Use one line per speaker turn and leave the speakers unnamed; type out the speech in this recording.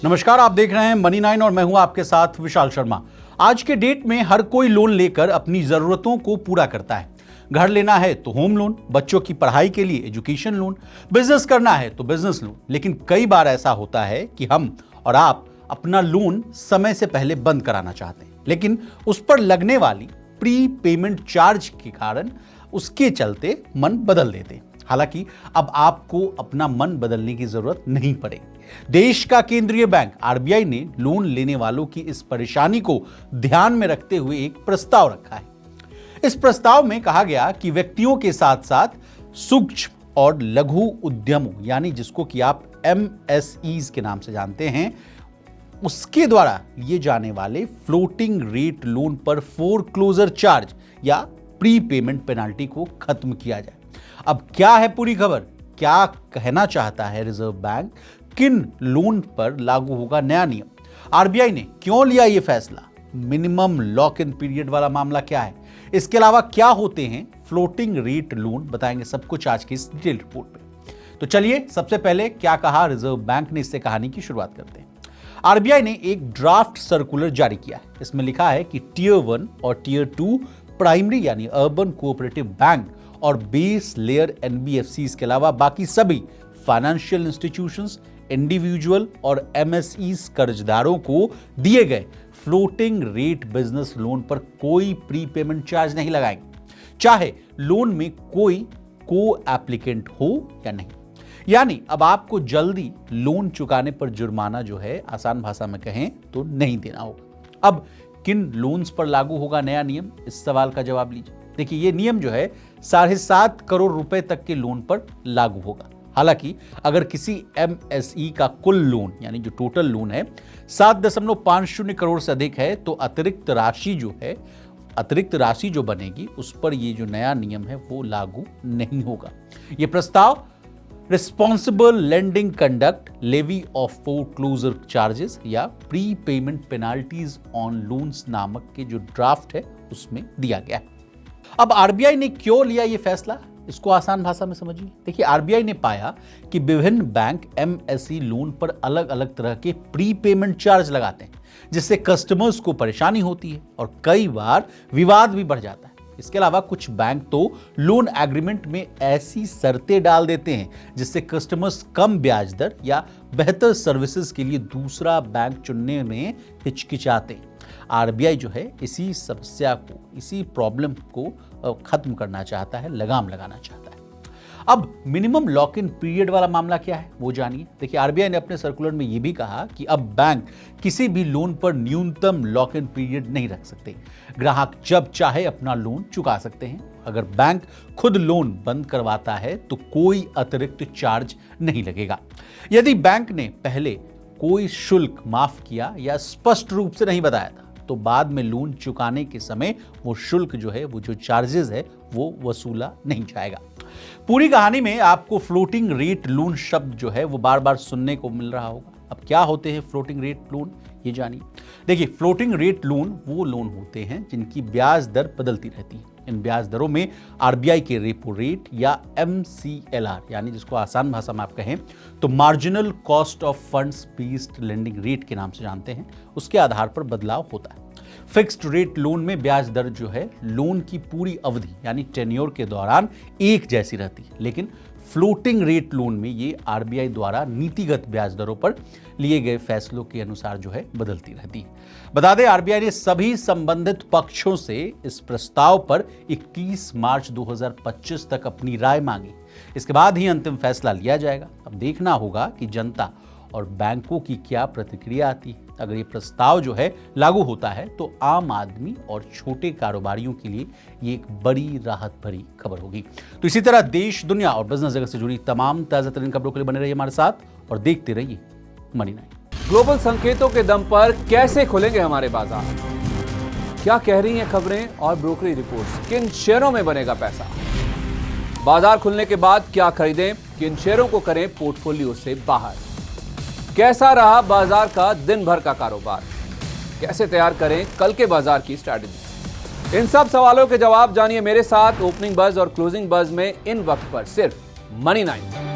नमस्कार, आप देख रहे हैं मनी 9 और मैं हूं आपके साथ विशाल शर्मा। आज के डेट में हर कोई लोन लेकर अपनी जरूरतों को पूरा करता है। घर लेना है तो होम लोन, बच्चों की पढ़ाई के लिए एजुकेशन लोन, बिजनेस करना है तो बिजनेस लोन। लेकिन कई बार ऐसा होता है कि हम और आप अपना लोन समय से पहले बंद कराना चाहते हैं, लेकिन उस पर लगने वाली प्री पेमेंट चार्ज के कारण उसके चलते मन बदल देते हैं। हालांकि अब आपको अपना मन बदलने की जरूरत नहीं पड़ेगी। देश का केंद्रीय बैंक आरबीआई ने लोन लेने वालों की इस परेशानी को ध्यान में रखते हुए एक प्रस्ताव रखा है। इस प्रस्ताव में कहा गया कि व्यक्तियों के साथ साथ सूक्ष्म और लघु उद्यमों, यानी जिसको कि आप एमएसईज के नाम से जानते हैं, उसके द्वारा लिए जाने वाले फ्लोटिंग रेट लोन पर फोरक्लोजर चार्ज या प्री पेमेंट पेनाल्टी को खत्म किया जाए। अब क्या है पूरी खबर, क्या कहना चाहता है रिजर्व बैंक, किन लोन पर लागू होगा नया नियम, आरबीआई ने क्यों लिया यह फैसला, मिनिमम लॉक इन पीरियड वाला मामला क्या है, इसके अलावा क्या होते हैं फ्लोटिंग रेट लोन, बताएंगे सब कुछ आज की इस डिटेल रिपोर्ट में। तो चलिए सबसे पहले क्या कहा रिजर्व बैंक ने, इससे कहानी की शुरुआत करते हैं। आरबीआई ने एक ड्राफ्ट सर्कुलर जारी किया है। इसमें लिखा है कि टियर 1 और टियर 2 प्राइमरी यानी अर्बन कोऑपरेटिव बैंक और बेस लेयर एनबीएफसीज के अलावा बाकी सभी फाइनेंशियल इंस्टीट्यूशंस, इंडिविजुअल और एमएसईज कर्जदारों को दिए गए फ्लोटिंग रेट बिजनेस लोन पर कोई प्री पेमेंट चार्ज नहीं लगाएंगे, चाहे लोन में कोई को एप्लीकेंट हो या नहीं। यानी अब आपको जल्दी लोन चुकाने पर जुर्माना जो है, आसान भाषा में कहें तो नहीं देना होगा। अब किन लोन्स पर लागू होगा नया नियम, इस सवाल का जवाब लीजिए। देखिए, ये नियम जो है 7.5 करोड़ रुपए तक के लोन पर लागू होगा। हालांकि अगर किसी एमएसई का कुल लोन यानी जो टोटल लोन है 7.50 करोड़ से अधिक है तो अतिरिक्त राशि जो बनेगी उस पर ये जो नया नियम है वो लागू नहीं होगा। ये प्रस्ताव responsible lending conduct levy of foreclosure charges या pre payment penalties on loans नामक के जो ड्राफ्ट है उसमें दिया गया है। अब आरबीआई ने क्यों लिया यह फैसला, इसको आसान भाषा में समझिए। देखिए, आरबीआई ने पाया कि विभिन्न बैंक एमएसई लोन पर अलग अलग तरह के प्री पेमेंट चार्ज लगाते हैं, जिससे कस्टमर्स को परेशानी होती है और कई बार विवाद भी बढ़ जाता है। इसके अलावा कुछ बैंक तो लोन एग्रीमेंट में ऐसी शर्तें डाल देते हैं जिससे कस्टमर्स कम ब्याज दर या बेहतर सर्विसेज के लिए दूसरा बैंक चुनने में हिचकिचाते हैं। आरबीआई जो है इसी समस्या को, इसी प्रॉब्लम को खत्म करना चाहता है, लगाम लगाना चाहता है। अब मिनिमम लॉक इन पीरियड वाला मामला क्या है वो जानिए। देखिए, आरबीआई ने अपने सर्कुलर में यह भी कहा कि अब बैंक किसी भी लोन पर न्यूनतम लॉक इन पीरियड नहीं रख सकते। ग्राहक जब चाहे अपना लोन चुका सकते हैं। अगर बैंक खुद लोन बंद करवाता है तो कोई अतिरिक्त चार्ज नहीं लगेगा। यदि बैंक ने पहले कोई शुल्क माफ किया या स्पष्ट रूप से नहीं बताया था तो बाद में लोन चुकाने के समय वो शुल्क जो है, वो जो चार्जेस है, वो वसूला नहीं जाएगा। पूरी कहानी में आपको फ्लोटिंग रेट लोन शब्द जो है वो बार बार सुनने को मिल रहा होगा। अब क्या होते हैं फ्लोटिंग रेट लोन, ये जानिए। देखिए, फ्लोटिंग रेट लोन वो लोन होते हैं जिनकी ब्याज दर बदलती रहती है। इन ब्याज दरों में आरबीआई के रेपो रेट या एमसीएलआर, यानी जिसको आसान भाषा में आप कहें तो marginal cost of funds based lending rate के नाम से जानते हैं, उसके आधार पर बदलाव होता है। फिक्स्ड रेट लोन में ब्याज दर जो है लोन की पूरी अवधि यानी टेन्योर के दौरान एक जैसी रहती है, लेकिन फ्लोटिंग रेट लोन में ये आरबीआई द्वारा नीतिगत ब्याज दरों पर लिए गए फैसलों के अनुसार जो है बदलती रहती है। बता दें, आरबीआई ने सभी संबंधित पक्षों से इस प्रस्ताव पर 21 मार्च 2025 तक अपनी राय मांगी। इसके बाद ही अंतिम फैसला लिया जाएगा। अब देखना होगा कि जनता और बैंकों की क्या प्रतिक्रिया आती है। अगर ये प्रस्ताव जो है लागू होता है तो आम आदमी और छोटे कारोबारियों के लिए ये एक बड़ी राहत भरी खबर होगी। तो इसी तरह देश, दुनिया और बिजनेस जगत से जुड़ी तमाम ताजा तरीन खबरों के लिए बने रहिए हमारे साथ और देखते रहिए मनी 9।
ग्लोबल संकेतों के दम पर कैसे खुलेंगे हमारे बाजार, क्या कह रही हैं खबरें और ब्रोकरेज रिपोर्ट्स, किन शेयरों में बनेगा पैसा, बाजार खुलने के बाद क्या खरीदें, किन शेयरों को करें पोर्टफोलियो से बाहर, कैसा रहा बाजार का दिन भर का कारोबार, कैसे तैयार करें कल के बाजार की स्ट्रैटेजी। इन सब सवालों के जवाब जानिए मेरे साथ ओपनिंग बज और क्लोजिंग बज में इन वक्त पर सिर्फ मनी 9।